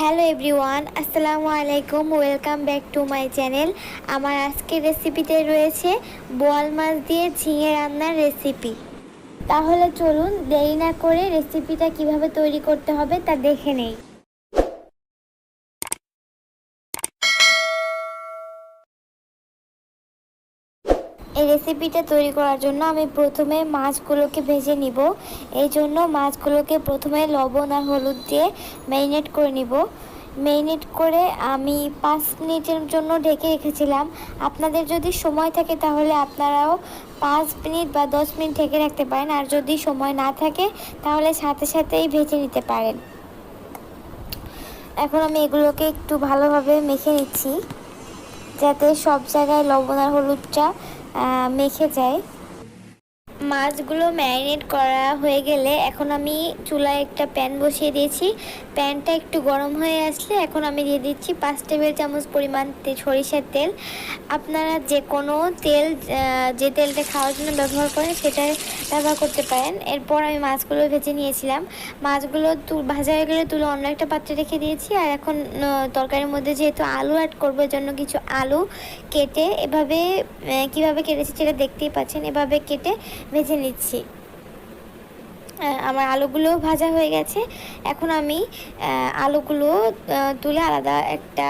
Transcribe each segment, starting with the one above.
Hello everyone, আসসালামু আলাইকুম। Welcome back to my channel. আমার আজকের রেসিপিতে রয়েছে বোয়াল মাছ দিয়ে ঝিঙে রান্নার রেসিপি। তাহলে চলুন দেরি না করে রেসিপিটা কিভাবে তৈরি করতে হবে তা দেখে নেই। এই রেসিপিটা তৈরি করার জন্য আমি প্রথমে মাছগুলোকে ভেজে নিব। এই জন্য মাছগুলোকে প্রথমে লবণ আর হলুদ দিয়ে ম্যারিনেট করে নিব। ম্যারিনেট করে আমি 5 মিনিটের জন্য ঢেকে রেখেছিলাম। আপনাদের যদি সময় থাকে তাহলে আপনারাও 5 মিনিট বা 10 মিনিট ঢেকে রাখতে পারেন, আর যদি সময় না থাকে তাহলে সাথে সাথেই ভেজে নিতে পারেন। এখন আমি এগুলোকে একটু ভালোভাবে মেখে নিচ্ছি যাতে সব জায়গায় লবণ আর হলুদটা মেখে যায়। মাছগুলো ম্যারিনেট করা হয়ে গেলে এখন আমি চুলায় একটা প্যান বসিয়ে দিয়েছি। প্যানটা একটু গরম হয়ে আসলে এখন আমি দিয়ে দিচ্ছি 5 টেবিল চামচ পরিমাণ সরিষার তেল। আপনারা যে কোনো তেল, যে তেলটা খাওয়ার জন্য ব্যবহার করেন সেটা ব্যবহার করতে পারেন। এরপর আমি মাছগুলো ভেজে নিয়েছিলাম। মাছগুলো ভাজা হয়ে গেলে তুলে অন্য একটা পাত্রে রেখে দিয়েছি। আর এখন তরকারির মধ্যে যেহেতু আলু অ্যাড করবো, এর জন্য কিছু আলু কেটে এভাবে, কিভাবে কেটেছি সেটা দেখতেই পাচ্ছেন, এভাবে কেটে ভেজে নিচ্ছি। আমার আলুগুলো ভাজা হয়ে গেছে। এখন আমি আলুগুলো তুলে আলাদা একটা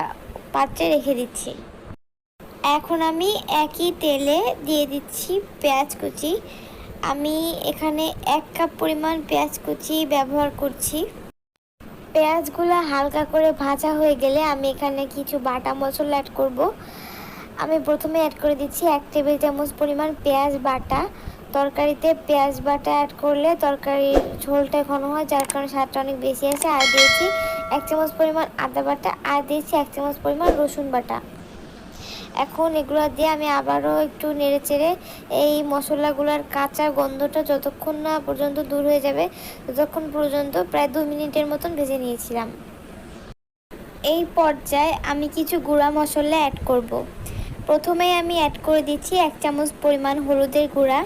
পাত্রে রেখে দিচ্ছি। এখন আমি একই তেলে দিয়ে দিচ্ছি পেঁয়াজ কুচি। আমি এখানে 1 কাপ পরিমাণ পেঁয়াজ কুচি ব্যবহার করছি। পেঁয়াজগুলো হালকা করে ভাজা হয়ে গেলে আমি এখানে কিছু বাটা মশলা অ্যাড করব। আমি প্রথমে অ্যাড করে দিচ্ছি 1 টেবিল চামচ পরিমাণ পেঁয়াজ বাটা। তরকারিতে পেঁয়াজ বাটা অ্যাড করলে তরকারির ঝোলটা ঘন হয়, যার কারণে স্বাদটা অনেক বেশি আসে। আর দিয়েছি 1 চামচ পরিমাণ আদা বাটা, আর দিয়েছি 1 চামচ পরিমাণ রসুন বাটা। এখন এগুলো দিয়ে আমি আবারও একটু নেড়েচেড়ে এই মশলাগুলোর কাঁচা গন্ধটা যতক্ষণ না পর্যন্ত দূর হয়ে যাবে ততক্ষণ পর্যন্ত প্রায় 2 মিনিটের মতন ভেজে নিয়েছিলাম। এই পর্যায়ে আমি কিছু গুঁড়া মশলা অ্যাড করব। প্রথমেই আমি অ্যাড করে দিচ্ছি 1 চামচ পরিমাণ হলুদের গুঁড়া।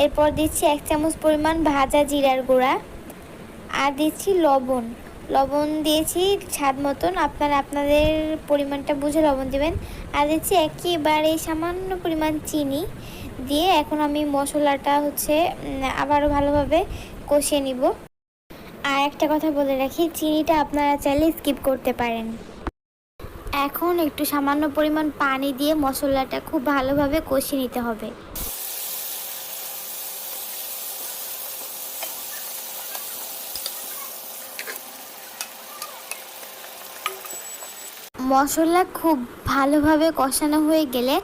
এরপর দিচ্ছি 1 চামচ পরিমাণ ভাজা জিরার গুঁড়া, আর দিচ্ছি লবণ। লবণ দিয়েছি স্বাদ মতন, আপনারা আপনাদের পরিমাণটা বুঝে লবণ দেবেন। আর দিচ্ছি একেবারে সামান্য পরিমাণ চিনি দিয়ে এখন আমি মশলাটা আবারও ভালোভাবে কষিয়ে নিব। আর একটা কথা বলে রাখি, চিনিটা আপনারা চাইলে স্কিপ করতে পারেন। এখন একটু সামান্য পরিমাণ পানি দিয়ে মশলাটা খুব ভালোভাবে কষিয়ে নিতে হবে। মশলা খুব ভালোভাবে কষানো হয়ে গেলে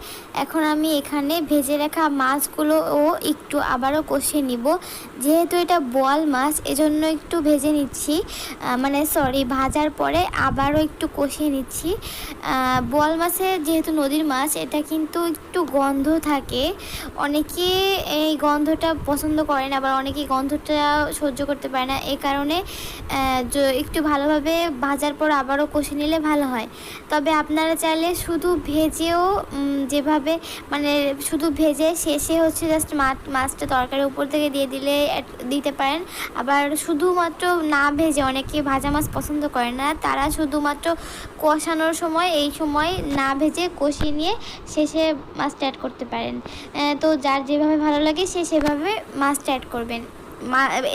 এখন আমি এখানে ভেজে রাখা মাছগুলোও একটু আবারও কষিয়ে নিব। যেহেতু এটা বোয়াল মাছ, এজন্য একটু ভেজে নিচ্ছি, ভাজার পরে আবারও একটু কষিয়ে নিচ্ছি। বোয়াল মাছের যেহেতু নদীর মাছ, এটা কিন্তু একটু গন্ধ থাকে। অনেকে এই গন্ধটা পছন্দ করেন, আবার অনেকে গন্ধটা সহ্য করতে পারে না। এই কারণে একটু ভালোভাবে ভাজার পর আবারও কষিয়ে নিলে ভালো হয়। তবে আপনারা চাইলে শুধু ভেজেও, যেভাবে শুধু ভেজে শেষে জাস্ট মাছটা তরকারির উপর থেকে দিয়ে দিতে পারেন। আবার শুধুমাত্র না ভেজে, অনেকে ভাজা মাছ পছন্দ করে না, তারা শুধুমাত্র কষানোর সময় এই সময় না ভেজে কষিয়ে নিয়ে শেষে মাছটা অ্যাড করতে পারেন। তো যার যেভাবে ভালো লাগে সে সেভাবে মাছটা অ্যাড করবেন।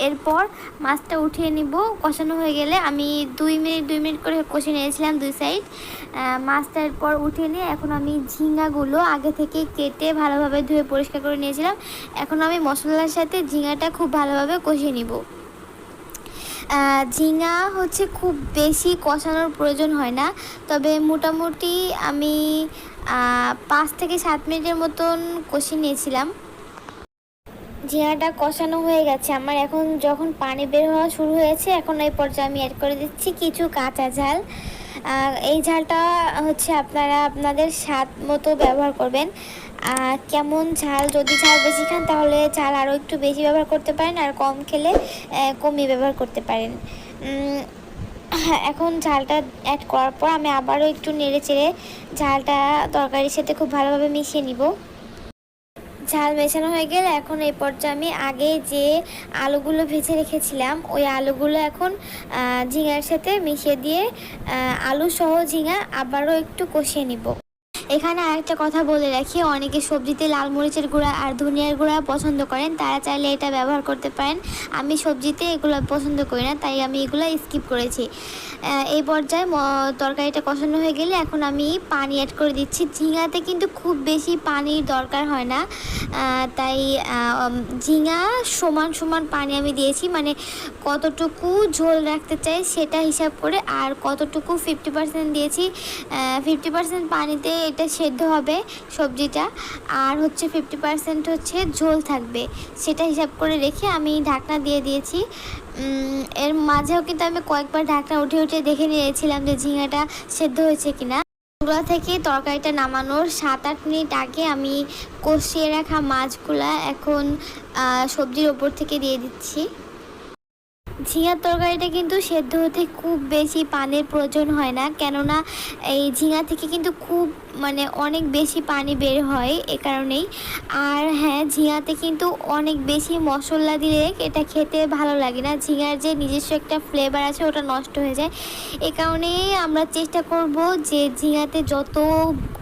এরপর মাছটা উঠিয়ে নিব। কষানো হয়ে গেলে আমি 2 মিনিট করে কষিয়ে নিয়েছিলাম 2 সাইড। মাছটা এরপর উঠিয়ে নিয়ে এখন আমি ঝিঙাগুলো আগে থেকে কেটে ভালোভাবে ধুয়ে পরিষ্কার করে নিয়েছিলাম। এখন আমি মশলার সাথে ঝিঙাটা খুব ভালোভাবে কষিয়ে নিব। ঝিঙা খুব বেশি কষানোর প্রয়োজন হয় না, তবে মোটামুটি আমি 5 থেকে 7 মিনিটের মতন কষিয়ে নিয়েছিলাম। ঝিঙাটা কষানো হয়ে গেছে আমার। এখন যখন পানি বের হওয়া শুরু হয়েছে, এখন এই পর্যায়ে আমি অ্যাড করে দিচ্ছি কিছু কাঁচা ঝাল। এই ঝালটা আপনারা আপনাদের স্বাদ মতো ব্যবহার করবেন। কেমন ঝাল, যদি ঝাল বেশি খান তাহলে ঝাল আরও একটু বেশি ব্যবহার করতে পারেন, আর কম খেলে কমিয়ে ব্যবহার করতে পারেন। এখন ঝালটা অ্যাড করার পর আমি আবারও একটু নেড়ে চেড়ে ঝালটা তরকারির সাথে খুব ভালোভাবে মিশিয়ে নিব। ঝাল মেশানো হয়ে গেলে এখন এই পর্যায়ে আমি আগে যে আলুগুলো ভেজে রেখেছিলাম ওই আলুগুলো এখন ঝিঙার সাথে মিশিয়ে দিয়ে আলু সহ ঝিঙা আবারও একটু কষিয়ে নিব। এখানে আরেকটা কথা বলে রাখি, অনেকে সবজিতে লাল মরিচের গুঁড়া আর ধনিয়ার গুঁড়া পছন্দ করেন, তারা চাইলে এটা ব্যবহার করতে পারেন। আমি সবজিতে এগুলো পছন্দ করি না, তাই আমি এগুলো স্কিপ করেছি। এই পর্যায়ে তরকারিটা কষানো হয়ে গেলে এখন আমি পানি অ্যাড করে দিচ্ছি। ঝিঙাতে কিন্তু খুব বেশি পানির দরকার হয় না, তাই ঝিঙা সমান সমান পানি আমি দিয়েছি, মানে কতটুকু ঝোল রাখতে চাই সেটা হিসাব করে, আর কতটুকু 50% দিয়েছি। 50% পানিতে এটা সেদ্ধ হবে সবজিটা, আর হচ্ছে 50% হচ্ছে ঝোল থাকবে, সেটা হিসাব করে রেখে আমি ঢাকনা দিয়ে দিয়েছি। এর মাঝেও কিন্তু আমি কয়েকবার ঢাকনা উঠে উঠে দেখে নিয়েছিলাম যে ঝিঙাটা সেদ্ধ হয়েছে কিনা। ওগুলো থেকে তরকারিটা নামানোর 7-8 মিনিট আগে আমি কষিয়ে রাখা মাছগুলা এখন সবজির ওপর থেকে দিয়ে দিচ্ছি। ঝিঙার তরকারিটা কিন্তু সেদ্ধ হতে খুব বেশি পানির প্রয়োজন হয় না, কেননা এই ঝিঙা থেকে কিন্তু খুব মানে অনেক বেশি পানি বের হয়, এ কারণেই। আর হ্যাঁ, ঝিঙাতে কিন্তু অনেক বেশি মশলা দিলে এটা খেতে ভালো লাগে না, ঝিঙার যে নিজস্ব একটা ফ্লেভার আছে ওটা নষ্ট হয়ে যায়। এ কারণেই আমরা চেষ্টা করব যে ঝিঙাতে যত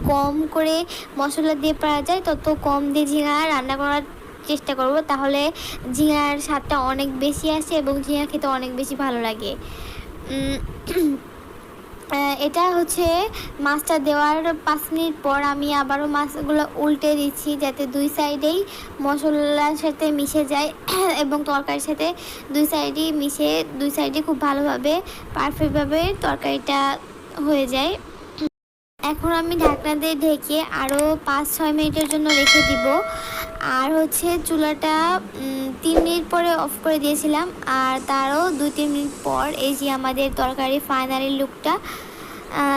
কম করে মশলা দিয়ে পারা যায় তত কম দিয়ে ঝিঙা রান্না করার চেষ্টা করব, তাহলে ঝিঙার স্বাদটা অনেক বেশি আসে এবং ঝিঙা খেতে অনেক বেশি ভালো লাগে। এটা হচ্ছে মাছটা দেওয়ার 5 মিনিট পর আমি আবারও মাছগুলো উল্টে দিচ্ছি, যাতে দুই সাইডেই মশলার সাথে মিশে যায় এবং তরকারির সাথে দুই সাইডেই মিশে দুই সাইডে খুব ভালোভাবে পারফেক্টভাবে তরকারিটা হয়ে যায়। এখন আমি ঢাকনা দিয়ে ঢেকে আরও 5-6 মিনিটের জন্য রেখে দিব। আর হচ্ছে চুলাটা 3 মিনিট পরে অফ করে দিয়েছিলাম, আর তারও 2-3 মিনিট পর এই যে আমাদের তরকারি ফাইনালি লুকটা।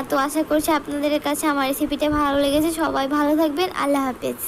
তো আশা করছি আপনাদের কাছে আমার রেসিপিটা ভালো লেগেছে। সবাই ভালো থাকবেন, আল্লাহ হাফেজ।